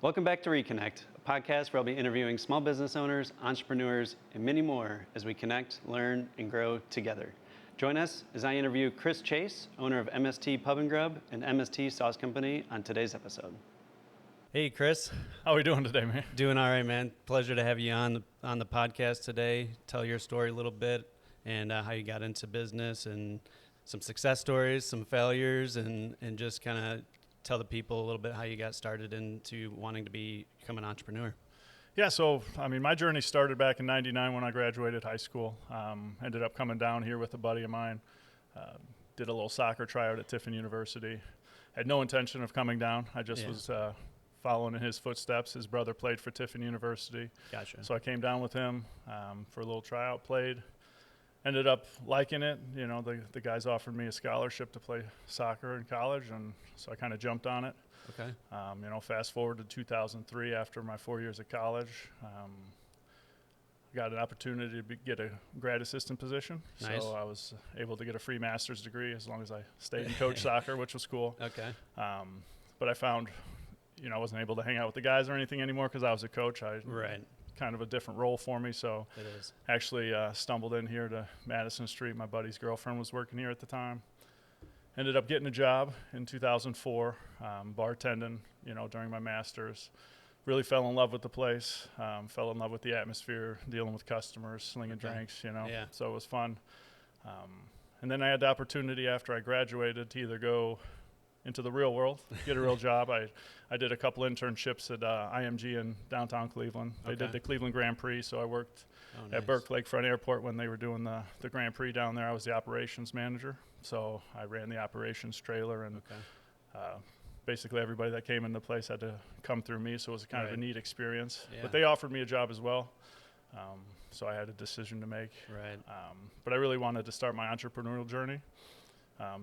Welcome back to Reconnect, a podcast where I'll be interviewing small business owners, entrepreneurs, and many more as we connect, learn, and grow together. Join us as I interview Chris Chase, owner of MST Pub & Grub and MST Sauce Company, on today's episode. Hey, Chris. How are we doing today, man? Doing all right, man. Pleasure to have you on the podcast today. Tell your story a little bit and how you got into business and some success stories, some failures, and just kind of tell the people a little bit how you got started into wanting to become an entrepreneur. Yeah, so, my journey started back in '99 when I graduated high school. Ended up coming down here with a buddy of mine. Did a little soccer tryout at Tiffin University. Had no intention of coming down. I just was following in his footsteps. His brother played for Tiffin University. Gotcha. So I came down with him for a little tryout, played. Ended up liking it. You know, the guys offered me a scholarship to play soccer in college, and so I kind of jumped on it. Okay. Fast forward to 2003, after my 4 years of college, got an opportunity to get a grad assistant position. Nice. So I was able to get a free master's degree as long as I stayed and coached soccer, which was cool. Okay. But I found, I wasn't able to hang out with the guys or anything anymore because I was a coach. Right. Kind of a different role for me, so It is. actually stumbled in here to Madison Street. My buddy's girlfriend was working here at the time. Ended up getting a job in 2004, bartending, during my master's. Really fell in love with the place, fell in love with the atmosphere, dealing with customers, slinging drinks, Yeah. So it was fun. And then I had the opportunity after I graduated to either go into the real world, get a real job. I did a couple internships at IMG in downtown Cleveland. They did the Cleveland Grand Prix, so I worked at Burke Lakefront Airport when they were doing the Grand Prix down there. I was the operations manager, so I ran the operations trailer, and basically everybody that came in the place had to come through me, so it was kind of a neat experience. Yeah. But they offered me a job as well, so I had a decision to make. Right. But I really wanted to start my entrepreneurial journey.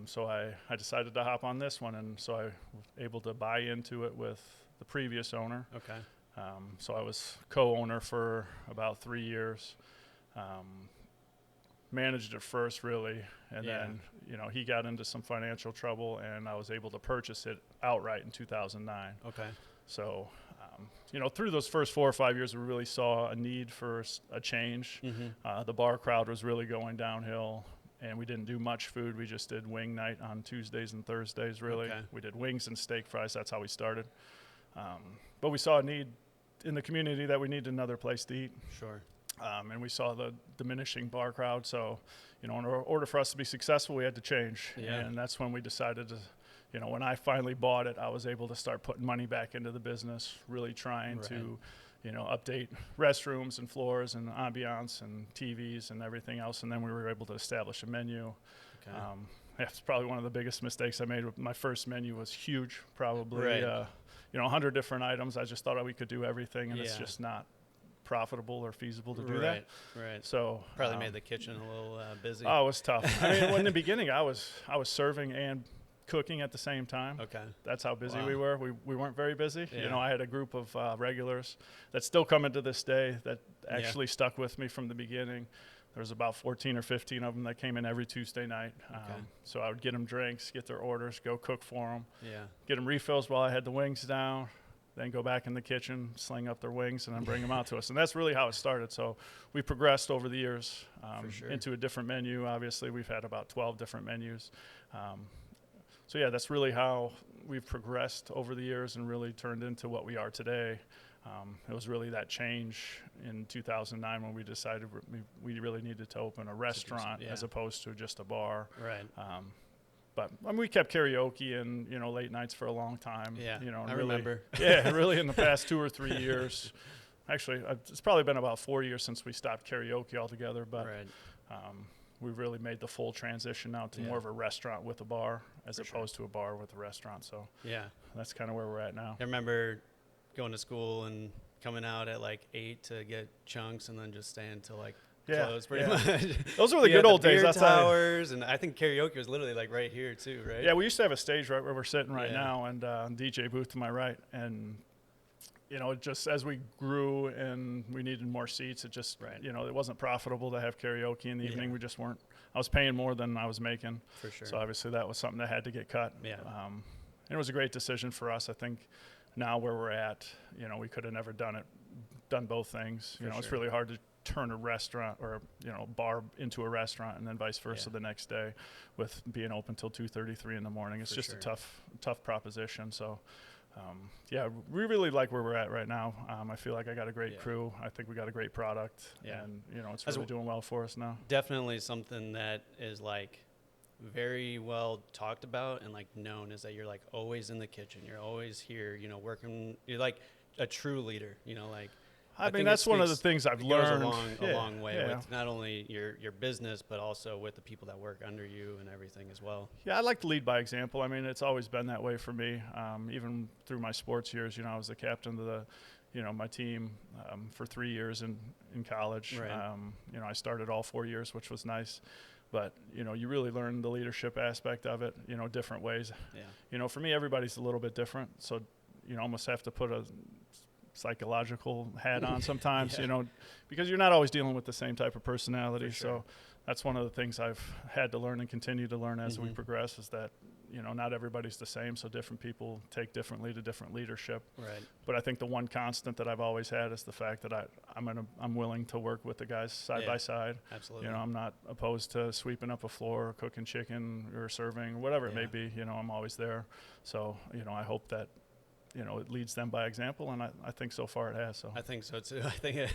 So I decided to hop on this one, and so I was able to buy into it with the previous owner. Okay. So I was co-owner for about 3 years. Managed it first, really, and then he got into some financial trouble, and I was able to purchase it outright in 2009. Okay. So, through those first 4 or 5 years, we really saw a need for a change. Mm-hmm. The bar crowd was really going downhill. And we didn't do much food. We just did wing night on Tuesdays and Thursdays, really. Okay. We did wings and steak fries. That's how we started. But we saw a need in the community that we needed another place to eat. Sure. And we saw the diminishing bar crowd. So, in order for us to be successful, we had to change. Yeah. And that's when we decided to, when I finally bought it, I was able to start putting money back into the business, really trying to update restrooms and floors and ambiance and TVs and everything else. And then we were able to establish a menu. Okay. That's probably one of the biggest mistakes I made. My first menu was huge, probably, Right. 100 different items. I just thought we could do everything, and it's Yeah. just not profitable or feasible to do that. Right. So Probably made the kitchen a little busy. Oh, it was tough. In the beginning, I was serving and cooking at the same time. Okay. That's how busy Wow. we were. We weren't very busy. Yeah. I had a group of regulars that still come into this day that actually stuck with me from the beginning. There was about 14 or 15 of them that came in every Tuesday night. Okay. So I would get them drinks, get their orders, go cook for them, Yeah. get them refills while I had the wings down, then go back in the kitchen, sling up their wings, and then bring them out to us. And that's really how it started. So we progressed over the years For sure. into a different menu. Obviously, we've had about 12 different menus. So that's really how we've progressed over the years and really turned into what we are today. It was really that change in 2009 when we decided we really needed to open a restaurant as opposed to just a bar. Right. But we kept karaoke and late nights for a long time. Yeah. And I really, remember. Yeah, really in the past 2 or 3 years. Actually, it's probably been about 4 years since we stopped karaoke altogether. But Right. we've really made the full transition now to more of a restaurant with a bar as opposed to a bar with a restaurant. So Yeah. that's kind of where we're at now. I remember going to school and coming out at like 8 to get chunks and then just staying till like close pretty much. Those were the You good had old the days. beer That's how. towers, and I think karaoke was literally like right here too, right? Yeah, we used to have a stage right where we're sitting right Yeah. now, and DJ booth to my right, and just as we grew and we needed more seats, it just it wasn't profitable to have karaoke in the evening. We just weren't. I was paying more than I was making. For sure. So obviously that was something that had to get cut. Yeah. And it was a great decision for us. I think now where we're at, we could have never done both things. It's really hard to turn a restaurant or bar into a restaurant and then vice versa the next day with being open till 2:33 in the morning. It's just a tough proposition. So we really like where we're at right now. I feel like I got a great crew. I think we got a great product, and it's really doing well for us now. Definitely something that is like very well talked about and like known is that you're like always in the kitchen. You're always here, working. You're like a true leader. I mean, that's one of the things I've learned. A long way with not only your business, but also with the people that work under you and everything as well. Yeah, I like to lead by example. I mean, it's always been that way for me. Even through my sports years, I was the captain of my team for 3 years in college. Right. I started all 4 years, which was nice. But, you really learn the leadership aspect of it, different ways. Yeah. For me, everybody's a little bit different. So, almost have to put a psychological hat on sometimes, because you're not always dealing with the same type of personality. Sure. So that's one of the things I've had to learn and continue to learn as we progress is that, not everybody's the same. So different people take differently to different leadership. Right. But I think the one constant that I've always had is the fact that I'm willing to work with the guys side by side. Absolutely. I'm not opposed to sweeping up a floor or cooking chicken or serving, whatever it may be, I'm always there. So, I hope that, it leads them by example, and I think so far it has. So I think so too. I think,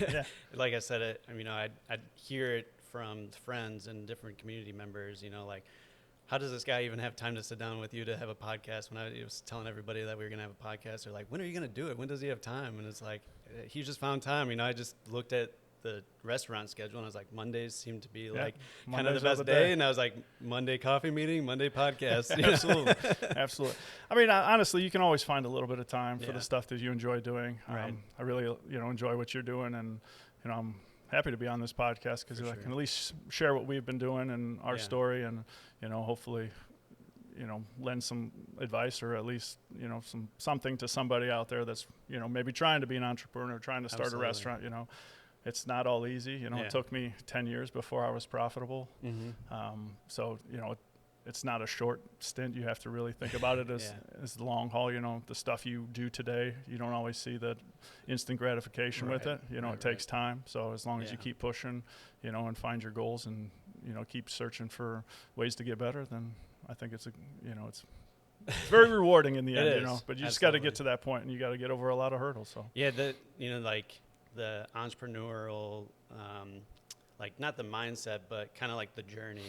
like I said, I'd hear it from friends and different community members. Like, how does this guy even have time to sit down with you to have a podcast? When I was telling everybody that we were gonna have a podcast, they're like, "When are you gonna do it? When does he have time?" And it's like, he just found time. I just looked at the restaurant schedule and I was like, Mondays seem to be like kind of the best day. And I was like, Monday coffee meeting, Monday podcast. Absolutely. I mean, honestly, you can always find a little bit of time for the stuff that you enjoy doing. Right. I really, enjoy what you're doing, and I'm happy to be on this podcast because I can at least share what we've been doing and our story, and hopefully lend some advice or at least something to somebody out there that's maybe trying to be an entrepreneur, trying to start a restaurant. It's not all easy. It took me 10 years before I was profitable. So, it's not a short stint. You have to really think about it as the long haul. The stuff you do today, you don't always see the instant gratification with it. It takes time. So as long as you keep pushing, and find your goals and, keep searching for ways to get better, then I think it's very rewarding in the end, but you just got to get to that point and you got to get over a lot of hurdles. So the entrepreneurial, like not the mindset, but kind of like the journey,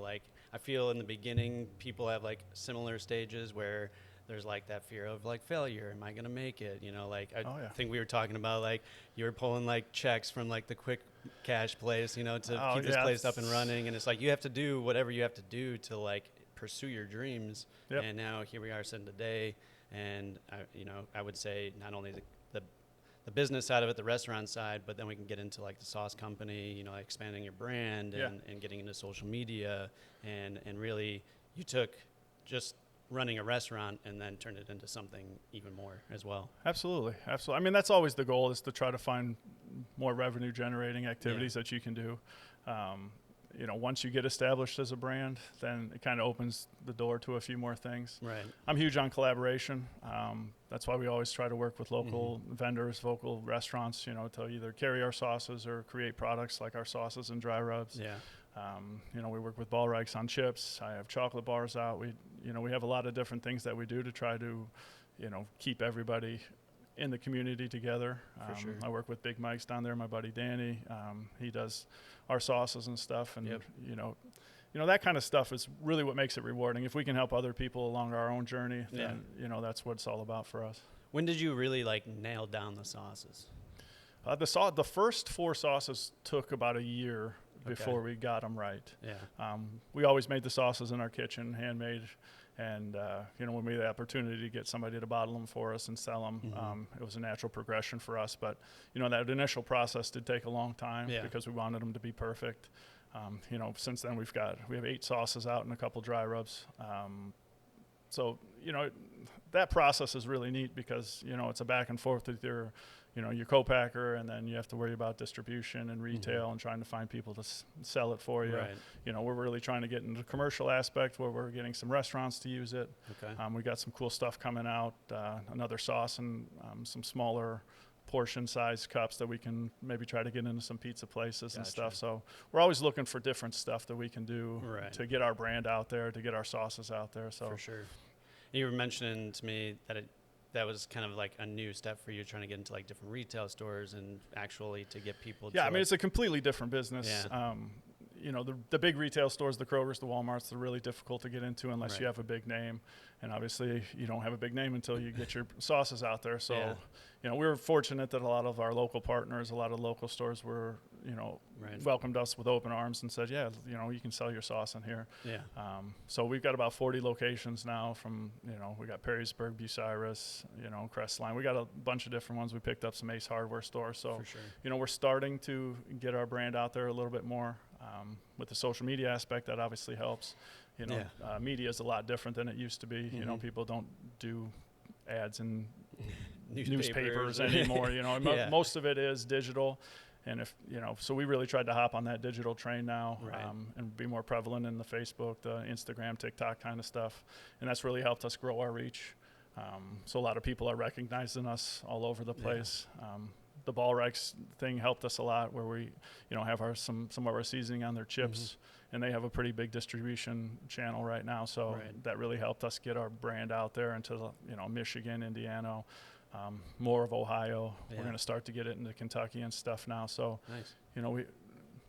like I feel in the beginning, people have like similar stages where there's like that fear of like failure. Am I going to make it? I think we were talking about like you were pulling like checks from like the quick cash place, to keep this place up and running. And it's like, you have to do whatever you have to do to like pursue your dreams. Yep. And now here we are sitting today. And I would say not only the business side of it, the restaurant side, but then we can get into like the sauce company, expanding your brand and getting into social media, and really you took just running a restaurant and then turned it into something even more as well. Absolutely. I mean, that's always the goal, is to try to find more revenue generating activities that you can do. Once you get established as a brand, then it kind of opens the door to a few more things. Right. I'm huge on collaboration. That's why we always try to work with local vendors, local restaurants, to either carry our sauces or create products like our sauces and dry rubs. Yeah. We work with Ballreichs on chips. I have chocolate bars out. We have a lot of different things that we do to try to, keep everybody in the community together. I work with Big Mike's down there, my buddy Danny. He does our sauces and stuff, and that kind of stuff is really what makes it rewarding. If we can help other people along our own journey, then that's what it's all about for us. When did you really like nail down the sauces? The first 4 sauces took about a year before we got them right. Yeah. We always made the sauces in our kitchen, handmade. And, when we had the opportunity to get somebody to bottle them for us and sell them, it was a natural progression for us. But, that initial process did take a long time because we wanted them to be perfect. Since then we have 8 sauces out and a couple dry rubs. So, that process is really neat because, you know, it's a back and forth with your, you know, your co-packer, and then you have to worry about distribution and retail and trying to find people to sell it for you. Right. You know, we're really trying to get into the commercial aspect where we're getting some restaurants to use it. Okay. We got some cool stuff coming out, another sauce and some smaller portion size cups that we can maybe try to get into some pizza places and stuff. So we're always looking for different stuff that we can do to get our brand out there, to get our sauces out there. So for sure. You were mentioning to me that that was kind of like a new step for you, trying to get into like different retail stores and actually to get people to, I mean, it's a completely different business. Yeah. You know, the big retail stores, the Krogers, the Walmarts, they're really difficult to get into unless you have a big name. And obviously you don't have a big name until you get your sauces out there. So, you know, we were fortunate that a lot of our local partners, a lot of local stores were, you know, welcomed us with open arms and said, yeah, you know, you can sell your sauce in here. Yeah. So we've got about 40 locations now from, you know, we got Perrysburg, Bucyrus, you know, Crestline. We got a bunch of different ones. We picked up some Ace Hardware stores. So, you know, we're starting to get our brand out there a little bit more. With the social media aspect, that obviously helps. You know, media is a lot different than it used to be. You know, people don't do ads in newspapers anymore. You know, most of it is digital. And if, you know, so we really tried to hop on that digital train now and be more prevalent in the Facebook, the Instagram, TikTok kind of stuff. And that's really helped us grow our reach. So a lot of people are recognizing us all over the place. The Ballrex thing helped us a lot, where we, you know, have some of our seasoning on their chips, and they have a pretty big distribution channel right now. So that really helped us get our brand out there into the, you know, Michigan, Indiana, more of Ohio. We're going to start to get it into Kentucky and stuff now. So, you know,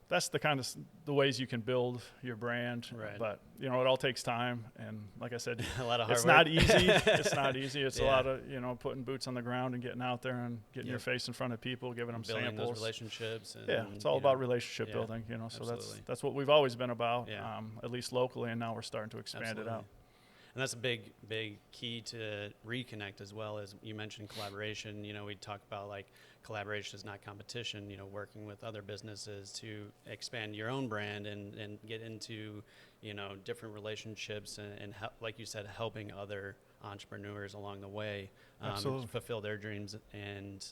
that's the kind of the ways you can build your brand. But, you know, it all takes time. And like I said, a lot of hard it's work. not easy. It's not easy. It's a lot of, you know, putting boots on the ground and getting out there and getting your face in front of people, giving them building samples. Those relationships. And, it's all about relationship building, you know. So that's what we've always been about, at least locally, and now we're starting to expand it out. And that's a big key to reconnect, as well as you mentioned collaboration. You know, we talk about like collaboration is not competition, you know, working with other businesses to expand your own brand and get into, you know, different relationships and like you said, helping other entrepreneurs along the way fulfill their dreams. And,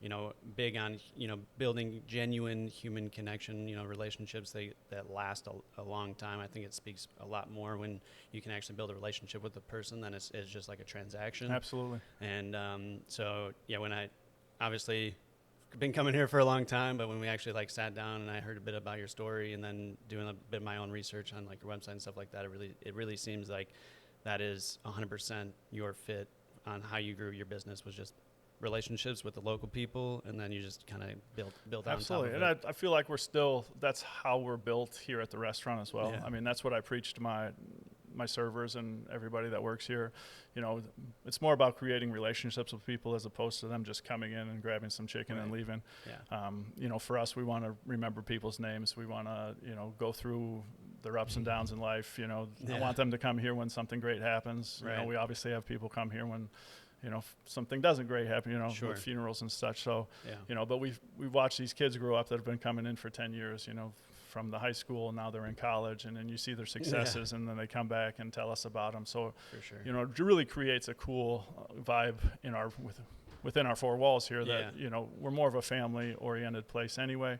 you know, big on, you know, building genuine human connection, you know, relationships that last a long time. I think it speaks a lot more when you can actually build a relationship with the person than it's just like a transaction. Absolutely. And so, yeah, when I obviously been coming here for a long time, but when we actually like sat down and I heard a bit about your story and then doing a bit of my own research on like your website and stuff like that, it really seems like that is 100% your fit on how you grew your business, was just relationships with the local people, and then you just kind of build on Absolutely. top of And I feel like that's how we're built here at the restaurant as well. I mean, that's what I preach to my servers and everybody that works here. You know, it's more about creating relationships with people as opposed to them just coming in and grabbing some chicken and leaving. You know, for us, we want to remember people's names. We want to, you know, go through their ups and downs in life. You know, I want them to come here when something great happens. You know, we obviously have people come here when, you know, something doesn't great happen, you know, with funerals and such. So, you know, but we've watched these kids grow up that have been coming in for 10 years, you know, from the high school, and now they're in college, and then you see their successes, and then they come back and tell us about them. So, you know, it really creates a cool vibe in within our four walls here that, you know, we're more of a family-oriented place anyway.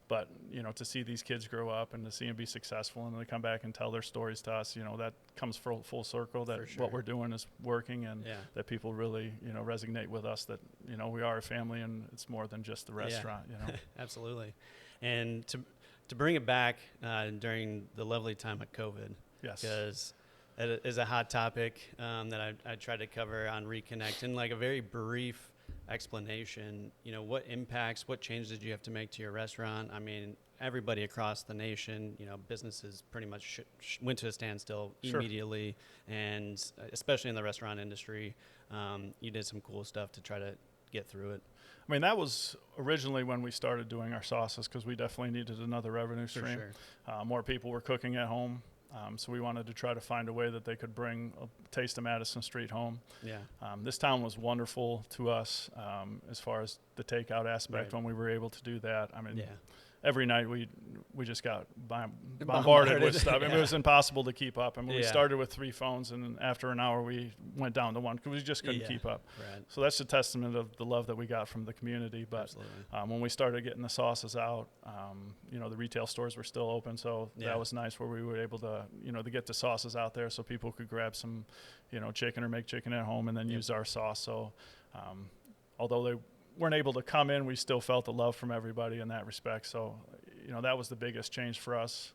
But, you know, to see these kids grow up and to see them be successful and they come back and tell their stories to us, you know, that comes full circle, that what we're doing is working, and that people really, you know, resonate with us, that, you know, we are a family and it's more than just the restaurant, you know. Absolutely. And to bring it back during the lovely time of COVID, because it is a hot topic that I tried to cover on Reconnect in like a very brief explanation. You know, what changes did you have to make to your restaurant? I mean, everybody across the nation, you know, businesses pretty much went to a standstill immediately, and especially in the restaurant industry, you did some cool stuff to try to get through it. I mean, that was originally when we started doing our sauces, because we definitely needed another revenue stream. More people were cooking at home. So we wanted to try to find a way that they could bring a taste of Madison Street home. This town was wonderful to us as far as the takeout aspect when we were able to do that. I mean, every night we just got bombarded with stuff. Yeah. I mean, it was impossible to keep up. I mean, we Yeah. started with 3 phones, and after an hour we went down to 1 because we just couldn't Yeah. keep up. Right. So that's a testament of the love that we got from the community. But Absolutely. when we started getting the sauces out, the retail stores were still open, so Yeah. that was nice where we were able to, to get the sauces out there so people could grab some, chicken or make chicken at home and then use our sauce. So although they weren't able to come in, we still felt the love from everybody in that respect. So, that was the biggest change for us.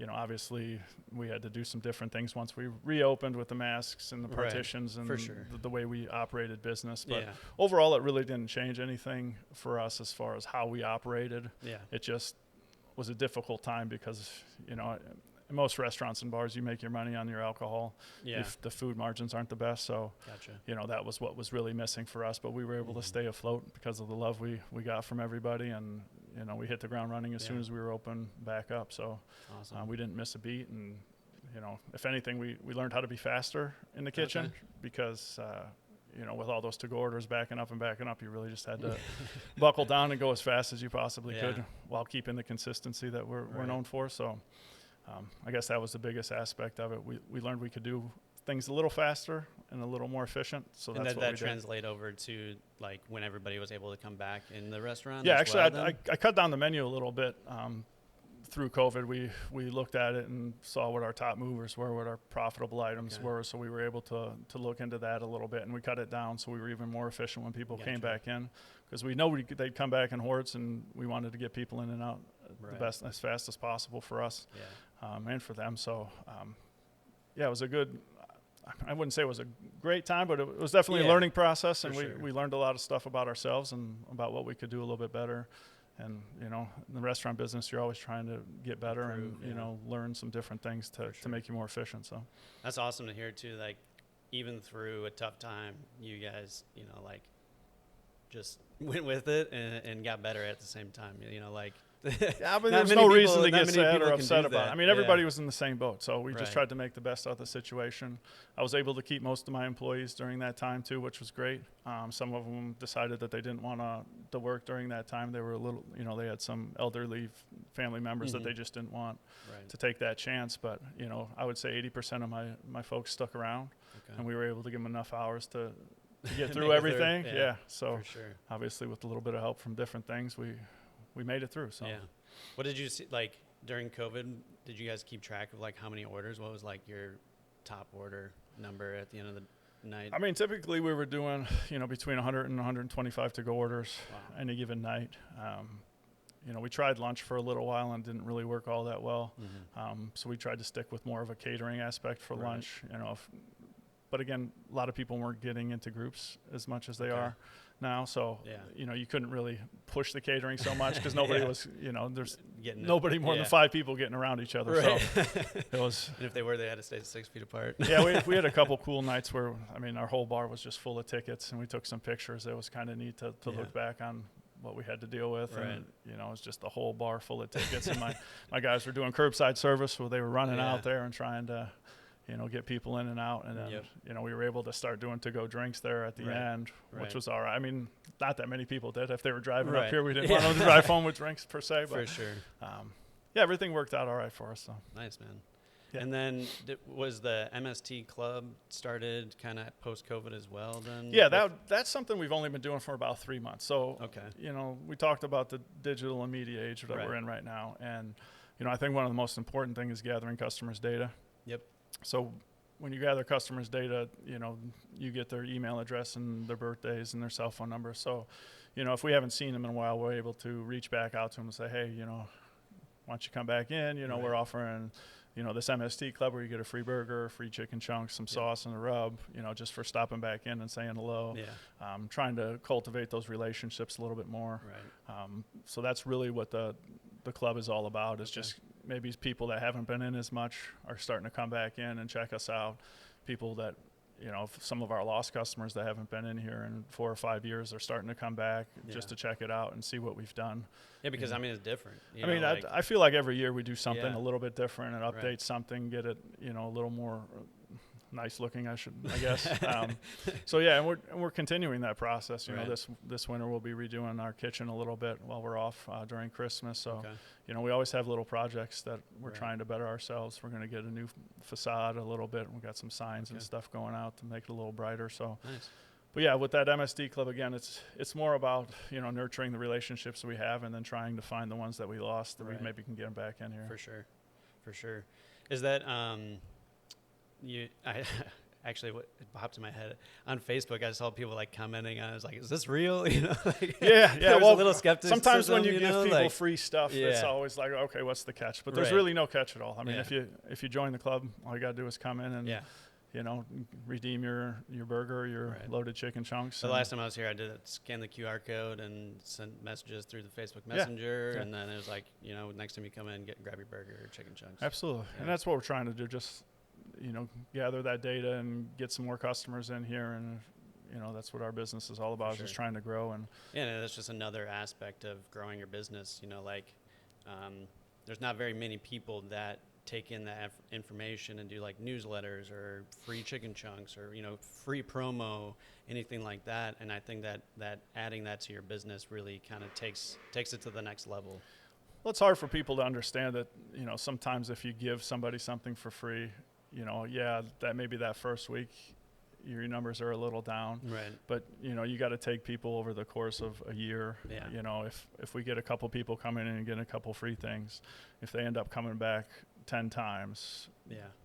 Obviously we had to do some different things once we reopened with the masks and the Right. partitions and For sure. the way we operated business. But Yeah. overall, it really didn't change anything for us as far as how we operated. Yeah. It just was a difficult time because, in most restaurants and bars, you make your money on your alcohol. Yeah. If the food margins aren't the best. So, Gotcha. that was what was really missing for us. But we were able to stay afloat because of the love we got from everybody. And, we hit the ground running as soon as we were open back up. So Awesome. we didn't miss a beat. And, if anything, we learned how to be faster in the kitchen because, with all those to-go orders backing up, you really just had to buckle down and go as fast as you possibly could while keeping the consistency that we're known for. So I guess that was the biggest aspect of it. We learned we could do things a little faster and a little more efficient. So And that's did what that we did. translate over to like when everybody was able to come back in the restaurant? Yeah, as actually, well, I cut down the menu a little bit through COVID. We looked at it and saw what our top movers were, what our profitable items were. So we were able to look into that a little bit, and we cut it down so we were even more efficient when people came back in, because we know they'd come back in hordes, and we wanted to get people in and out the best as fast as possible for us and for them. So it was a good. I wouldn't say it was a great time, but it was definitely a learning process, and we learned a lot of stuff about ourselves and about what we could do a little bit better. And, in the restaurant business, you're always trying to get better and, learn some different things to make you more efficient. So that's awesome to hear too. Like even through a tough time, you guys, just went with it and got better at the same time, yeah, but Not there's many no people- reason to not get many sad people or can upset do about it. that. I mean, everybody was in the same boat, so we just Right. tried to make the best out of the situation. I was able to keep most of my employees during that time too, which was great. Some of them decided that they didn't want to work during that time. They were a little, they had some elderly family members that they just didn't want to take that chance. But, I would say 80% of my folks stuck around, and we were able to give them enough hours to get through everything. Yeah. So for sure. obviously with a little bit of help from different things, we made it through. So. Yeah. What did you see, like, during COVID, did you guys keep track of, like, how many orders? What was, like, your top order number at the end of the night? I mean, typically we were doing, between 100 and 125 to-go orders any given night. We tried lunch for a little while and didn't really work all that well. So we tried to stick with more of a catering aspect for lunch, but again, a lot of people weren't getting into groups as much as they are now. So, you couldn't really push the catering so much because nobody was, there's nobody more than 5 people getting around each other. Right. So it was. And if they were, they had to stay 6 feet apart. Yeah, we had a couple cool nights where, our whole bar was just full of tickets, and we took some pictures. It was kind of neat to look back on what we had to deal with. Right. And, it was just the whole bar full of tickets. And my guys were doing curbside service where they were running out there and trying to, get people in and out. And then, we were able to start doing to-go drinks there at the end, which was all right. I mean, not that many people did. If they were driving up here, we didn't want them to drive home with drinks per se. But, for sure. Everything worked out all right for us. So. Nice, man. Yeah. And then was the MST Club started kind of post-COVID as well then? Yeah, that's something we've only been doing for about 3 months. So, Okay. We talked about the digital and media age that we're in right now. And, I think one of the most important things is gathering customers' data. Yep. So when you gather customers' data, you get their email address and their birthdays and their cell phone numbers. So, if we haven't seen them in a while, we're able to reach back out to them and say, hey, why don't you come back in? We're offering, this MST Club where you get a free burger, free chicken chunks, some sauce and a rub, just for stopping back in and saying hello. Yeah. Trying to cultivate those relationships a little bit more. Right. So that's really what the club is all about, is just maybe people that haven't been in as much are starting to come back in and check us out. People that, some of our lost customers that haven't been in here in 4 or 5 years are starting to come back just to check it out and see what we've done. Yeah, because, it's different. I feel like every year we do something a little bit different and update something, get it, a little more nice looking, I guess. So yeah, and we're continuing that process. You know, this winter we'll be redoing our kitchen a little bit while we're off during Christmas. So, you know, we always have little projects that we're trying to better ourselves. We're going to get a new facade a little bit. We've got some signs and stuff going out to make it a little brighter. So, but yeah, with that MSD club again, it's more about, you know, nurturing the relationships we have and then trying to find the ones that we lost that we maybe can get them back in here. For sure. Is that I actually, what it popped in my head on Facebook, I saw people like commenting on it. I was like, is this real? You know, like, yeah. Well, a little skepticism. Sometimes when you give people like, free stuff, it's always like, okay, what's the catch? But there's really no catch at all. I mean, if you join the club, all you gotta do is come in and you know, redeem your burger, your loaded chicken chunks. So the last time I was here, I did scan the QR code and sent messages through the Facebook Messenger, and then it was like, you know, next time you come in, grab your burger or chicken chunks. Absolutely, and that's what we're trying to do. Just, you know, gather that data and get some more customers in here, and you know, that's what our business is all about, just trying to grow. And that's just another aspect of growing your business. You know, like there's not very many people that take in that information and do like newsletters or free chicken chunks or, you know, free promo, anything like that. And I think that adding that to your business really kind of takes it to the next level. Well, it's hard for people to understand that, you know, sometimes if you give somebody something for free, you know, that maybe that first week your numbers are a little down, but you know, you got to take people over the course of a year. You know, if we get a couple people coming in and get a couple free things, if they end up coming back 10 times,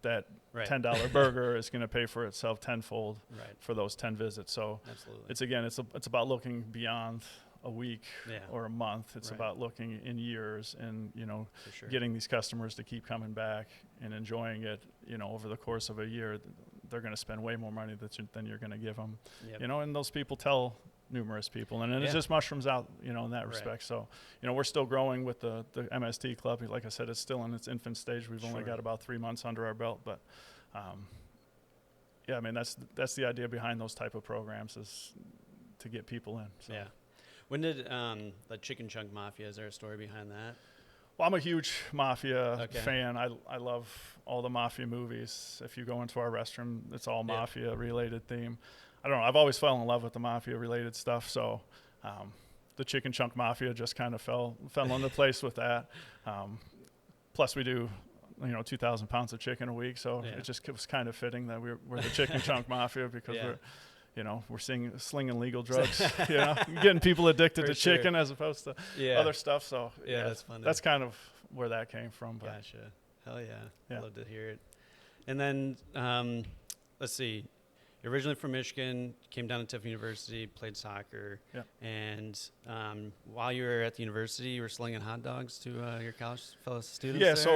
that $10 burger is going to pay for itself tenfold for those 10 visits. So it's about looking beyond a week or a month. It's about looking in years and, you know, getting these customers to keep coming back and enjoying it. You know, over the course of a year, they're going to spend way more money than you're going to give them. You know, and those people tell numerous people, and it just mushrooms out, you know, in that respect. So, you know, we're still growing with the MST club. Like I said, it's still in its infant stage. We've only got about 3 months under our belt, but I mean, that's the idea behind those type of programs, is to get people in. So. When did the Chicken Chunk Mafia, is there a story behind that? Well, I'm a huge Mafia fan. I love all the Mafia movies. If you go into our restroom, it's all Mafia related theme. I don't know. I've always fell in love with the Mafia related stuff. So the Chicken Chunk Mafia just kind of fell into place with that. Plus we do, you know, 2,000 pounds of chicken a week. So it was kind of fitting that we're the Chicken Chunk Mafia, because we're slinging legal drugs, you know, getting people addicted to chicken as opposed to other stuff. So that's funny. That's kind of where that came from. But. Gotcha. Hell yeah. I'd love to hear it. And then let's see. You're originally from Michigan, came down to Tiffin University, played soccer, and while you were at the university, you were slinging hot dogs to your college fellow students.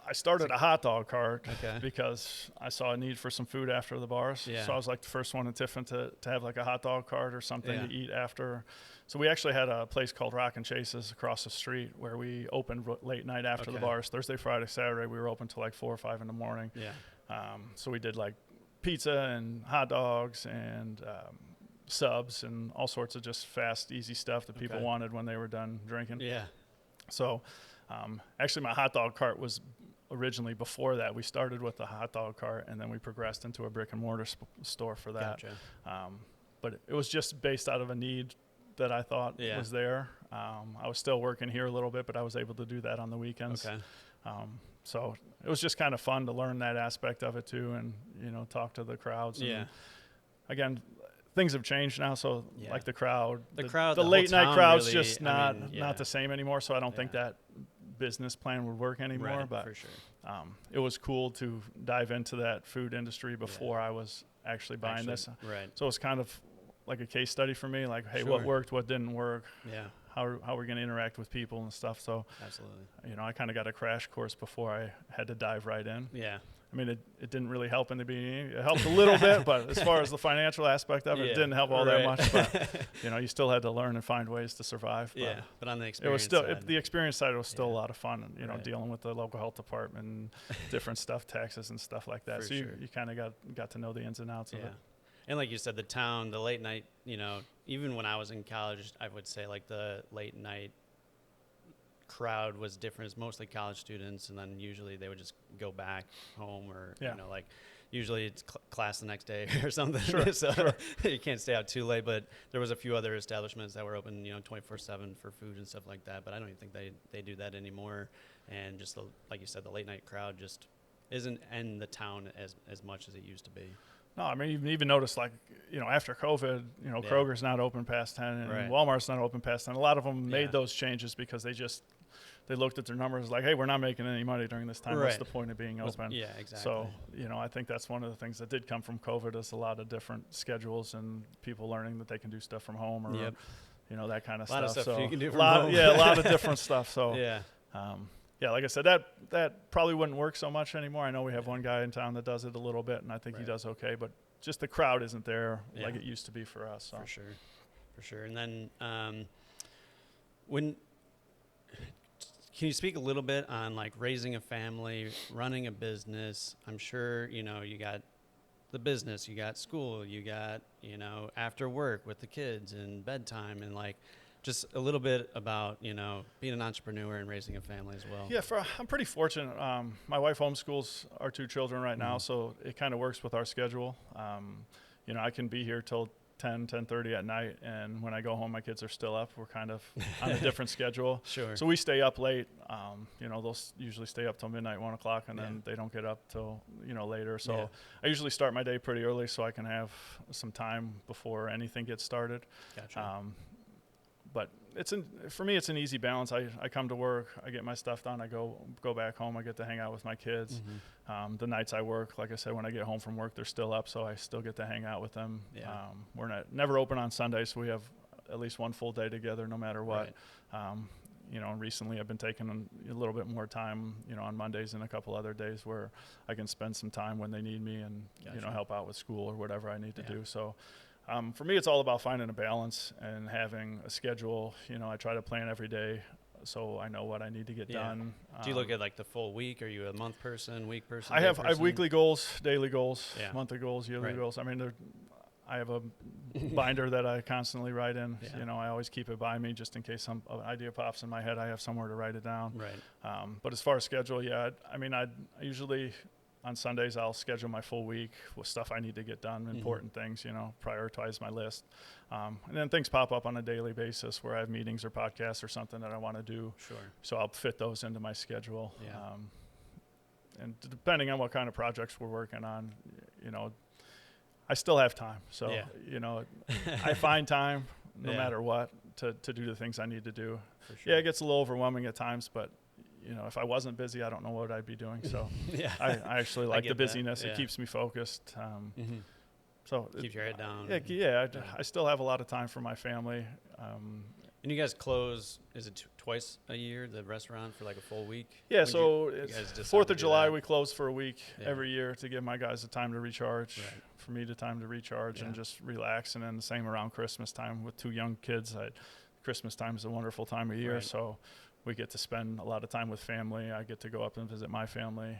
I started a hot dog cart because I saw a need for some food after the bars. So I was like the first one in Tiffin to have like a hot dog cart or something to eat after. So we actually had a place called Rock and Chases across the street where we opened late night after the bars. Thursday, Friday, Saturday, we were open till like 4 or 5 in the morning. So we did like pizza and hot dogs and subs and all sorts of just fast, easy stuff that people wanted when they were done drinking. So actually my hot dog cart was originally before that. We started with the hot dog cart and then we progressed into a brick-and-mortar store for that. But it was just based out of a need that I thought was there. I was still working here a little bit, but I was able to do that on the weekends. So it was just kind of fun to learn that aspect of it too, and, you know, talk to the crowds. And again, things have changed now. So like the crowd, the late night crowd's really, just not the same anymore. So I don't think that business plan would work anymore, but for sure. It was cool to dive into that food industry before I was actually buying this. So it was kind of like a case study for me, like, hey, what worked, what didn't work, how are we going to interact with people and stuff. So you know, I kind of got a crash course before I had to dive right in. I mean, it didn't really help in the beginning. It helped a little bit, but as far as the financial aspect of it, it didn't help all that much. But, you know, you still had to learn and find ways to survive. But on the experience side. The experience side was still a lot of fun, you know, dealing with the local health department and different stuff, taxes and stuff like that. So you kind of got to know the ins and outs of it. And like you said, the town, the late night, you know, even when I was in college, I would say like the late night crowd was different. It's mostly college students, and then usually they would just go back home or you know, like usually it's class the next day or something. Sure, So sure. you can't stay out too late. But there was a few other establishments that were open, 24/7 for food and stuff like that. But I don't even think they do that anymore. And just like you said, the late night crowd just isn't in the town as much as it used to be. No, I mean, you even notice, like, after COVID, Kroger's not open past 10 and Right. Walmart's not open past 10. A lot of them Yeah. made those changes because they looked at their numbers like, hey, we're not making any money during this time. What's Right. the point of being open? Yeah, exactly. So, I think that's one of the things that did come from COVID is a lot of different schedules and people learning that they can do stuff from home or, Yep. That kind of A lot of stuff So you can do from home. home. Yeah, a lot of different stuff. So, Yeah. like I said, that probably wouldn't work so much anymore. I know we have one guy in town that does it a little bit, and I think he Right. does okay, but just the crowd isn't there like Yeah. it used to be for us. So. For sure. And then can you speak a little bit on like raising a family, running a business? I'm sure, you got the business, you got school, you got, after work with the kids and bedtime and like just a little bit about, being an entrepreneur and raising a family as well. Yeah, I'm pretty fortunate. My wife homeschools our two children right now, so it kind of works with our schedule. I can be here till 10:30 at night, and when I go home, my kids are still up. We're kind of on a different schedule. Sure. So we stay up late. They'll usually stay up till midnight, 1 o'clock, and then they don't get up till later. So I usually start my day pretty early so I can have some time before anything gets started. Gotcha. But for me, it's an easy balance. I come to work, I get my stuff done, I go back home, I get to hang out with my kids. The nights I work, like I said, when I get home from work, they're still up, so I still get to hang out with them. Yeah. We're never open on Sundays, so we have at least one full day together no matter what. Right. Recently I've been taking a little bit more time, on Mondays and a couple other days where I can spend some time when they need me and, Gotcha. Help out with school or whatever I need to do. So for me, it's all about finding a balance and having a schedule. I try to plan every day so I know what I need to get done. Do you look at like the full week? Are you a month person, week person? I day have person? weekly goals, daily goals, Yeah. monthly goals, yearly Right. goals. I mean, I have a binder that I constantly write in. Yeah. I always keep it by me just in case some idea pops in my head. I have somewhere to write it down. Right. But as far as schedule, I usually on Sundays I'll schedule my full week with stuff I need to get done, important things, prioritize my list. And then things pop up on a daily basis where I have meetings or podcasts or something that I want to do. Sure. So I'll fit those into my schedule. Yeah. And depending on what kind of projects we're working on, I still have time. So, I find time no matter what to do the things I need to do. For sure. Yeah, it gets a little overwhelming at times, but if I wasn't busy, I don't know what I'd be doing. So Yeah. I actually like the get that. busyness. Yeah. It keeps me focused. So Keep your head down. I still have a lot of time for my family. And you guys close, is it twice a year, the restaurant, for like a full week? Yeah, When so you it's guys decide 4th to of do July, that? we close for a week Yeah. every year to give my guys the time to recharge, Right. for me the time to recharge and Yeah. just relax. And then the same around Christmas time with 2 young kids. Christmas time is a wonderful time of year, Right. so we get to spend a lot of time with family. I get to go up and visit my family.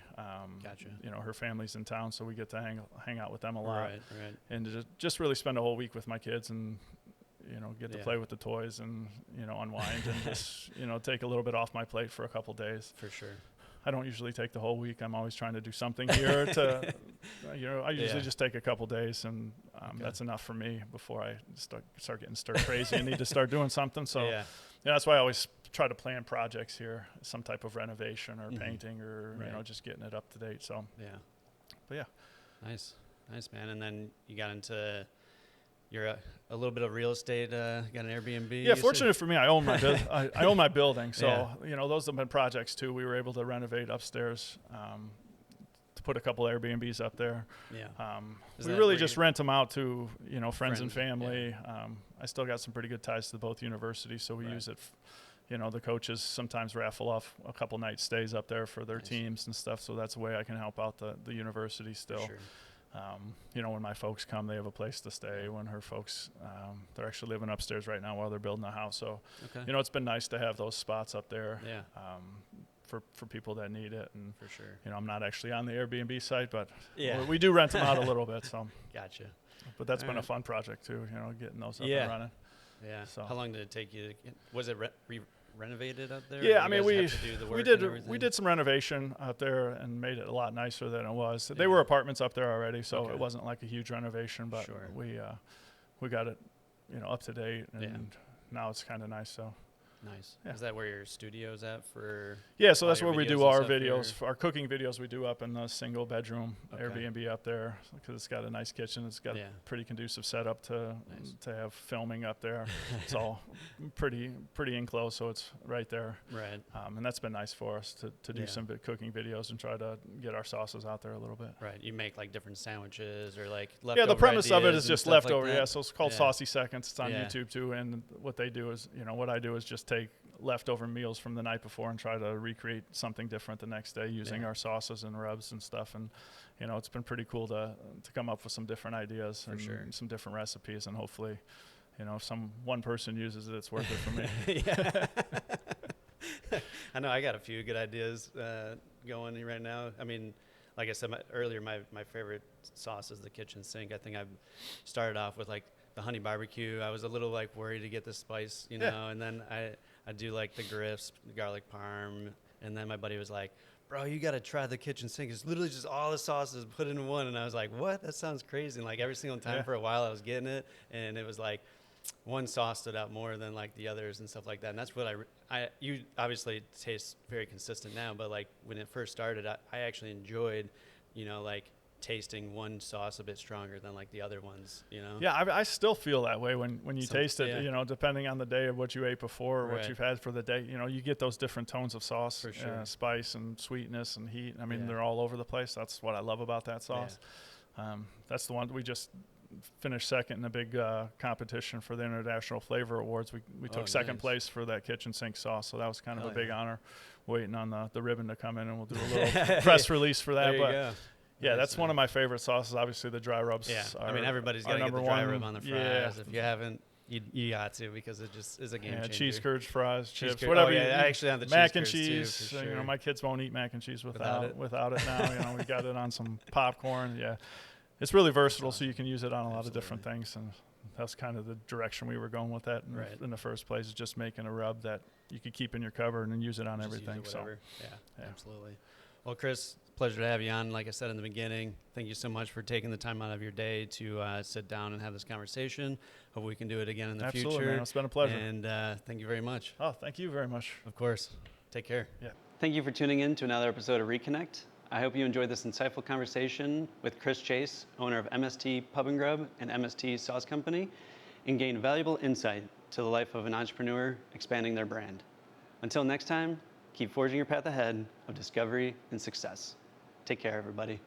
Gotcha. Her family's in town, so we get to hang out with them a lot. Right. And to just really spend a whole week with my kids and get to Yeah. play with the toys and unwind and just take a little bit off my plate for a couple days. For sure. I don't usually take the whole week. I'm always trying to do something here to I usually just take a couple days, and that's enough for me before I start getting stir crazy and need to start doing something. So Yeah. that's why I always try to plan projects here, some type of renovation or painting or Right. just getting it up to date. So Yeah. but yeah. Nice, man. And then you got into a little bit of real estate. Got an Airbnb. Yeah, you said? fortunate for me, I own my I own my building, so Yeah. those have been projects too. We were able to renovate upstairs, to put a couple Airbnbs up there. Yeah. Is We that really where just you- rent them out to friends and Friends, family. I still got some pretty good ties to both universities, so we Right. use it. The coaches sometimes raffle off a couple night stays up there for their Nice. teams and stuff, so that's a way I can help out the university still. Sure. When my folks come, they have a place to stay. When her folks, they're actually living upstairs right now while they're building a house. So, Okay. it's been nice to have those spots up there Yeah. for people that need it. And, For sure. I'm not actually on the Airbnb site, but Yeah. we do rent them out a little bit. So, Gotcha. but that's been a Alright. fun project too, getting those up Yeah. and running. Yeah. So- How long did it take you to was it renovated up there? Yeah, Or I mean, you guys have to do the work and we everything? did some renovation out there and made it a lot nicer than it was. They Yeah. were apartments up there already, so Okay. it wasn't like a huge renovation, but Sure. we got it, up to date, and Yeah. now it's kind of nice. So Nice. Yeah. Is that where your studio's at for? yeah, so all that's your where we videos do and our stuff, videos, our cooking videos. We do up in the single bedroom Okay. Airbnb up there because it's got a nice kitchen. It's got Yeah. a pretty conducive setup Nice. to have filming up there. It's all pretty enclosed, so it's right there. Right. And that's been nice for us to do Yeah. some cooking videos and try to get our sauces out there a little bit. Right. You make like different sandwiches or like Yeah, leftover the premise of it ideas is and just stuff like leftover. that? Yeah, so it's called Yeah. Saucy Seconds. It's on Yeah. YouTube too. And what they do is, what I do is just take leftover meals from the night before and try to recreate something different the next day using Yeah. our sauces and rubs and stuff. And it's been pretty cool to come up with some different ideas For and sure. some different recipes. And hopefully, if one person uses it, it's worth it for me. Yeah. I know I got a few good ideas going right now. I mean, like I said earlier, my favorite sauce is the kitchen sink. I think I've started off with like the honey barbecue. I was a little like worried to get the spice, and then I do like the grits, the garlic parm, and then my buddy was like, bro, you got to try the kitchen sink. It's literally just all the sauces put in one. And I was like, what? That sounds crazy. And like every single time Yeah. for a while I was getting it, and it was like one sauce stood out more than like the others and stuff like that. And that's what you obviously taste very consistent now, but like when it first started, I actually enjoyed, like tasting one sauce a bit stronger than like the other ones, Yeah, I still feel that way when you taste it, yeah. depending on the day of what you ate before or what Right. you've had for the day. You get those different tones of sauce, For sure. spice and sweetness and heat. I mean, Yeah. they're all over the place. That's what I love about that sauce. That's the one we just finished second in a big competition for the International Flavor Awards. We took second nice. place for that kitchen sink sauce, so that was kind of Oh, a big yeah. honor. Waiting on the ribbon to come in, and we'll do a little press release for that. There you But go. yeah, Nice, that's one man. of my favorite sauces. Obviously, the dry rubs. Yeah, I are- mean everybody's are got to get the number dry one. rub on the fries. Yeah. If you haven't, you got to, because it just is a game Yeah, changer. cheese curds, fries, Cheese chips, curd- whatever. oh, yeah, you I actually have the mac cheese and curds too, cheese. for sure. My kids won't eat mac and cheese Without without it. it now. We got it on some popcorn. Yeah, it's really versatile, so you can use it on a lot of different Absolutely. things. And that's kind of the direction we were going with that Right. in the first place. Is just making a rub that you could keep in your cupboard and use it on Just use everything. it, So whatever. Yeah, yeah. absolutely. Well, Chris, pleasure to have you on. Like I said in the beginning, thank you so much for taking the time out of your day to sit down and have this conversation. Hope we can do it again in the absolutely, future. man. It's been a pleasure. And thank you very much. Oh, thank you very much. Of course. Take care. Thank you for tuning in to another episode of Reconnect. I hope you enjoyed this insightful conversation with Chris Chase, owner of MST Pub and Grub and MST Sauce Company, and gained valuable insight to the life of an entrepreneur expanding their brand. Until next time, keep forging your path ahead of discovery and success. Take care, everybody.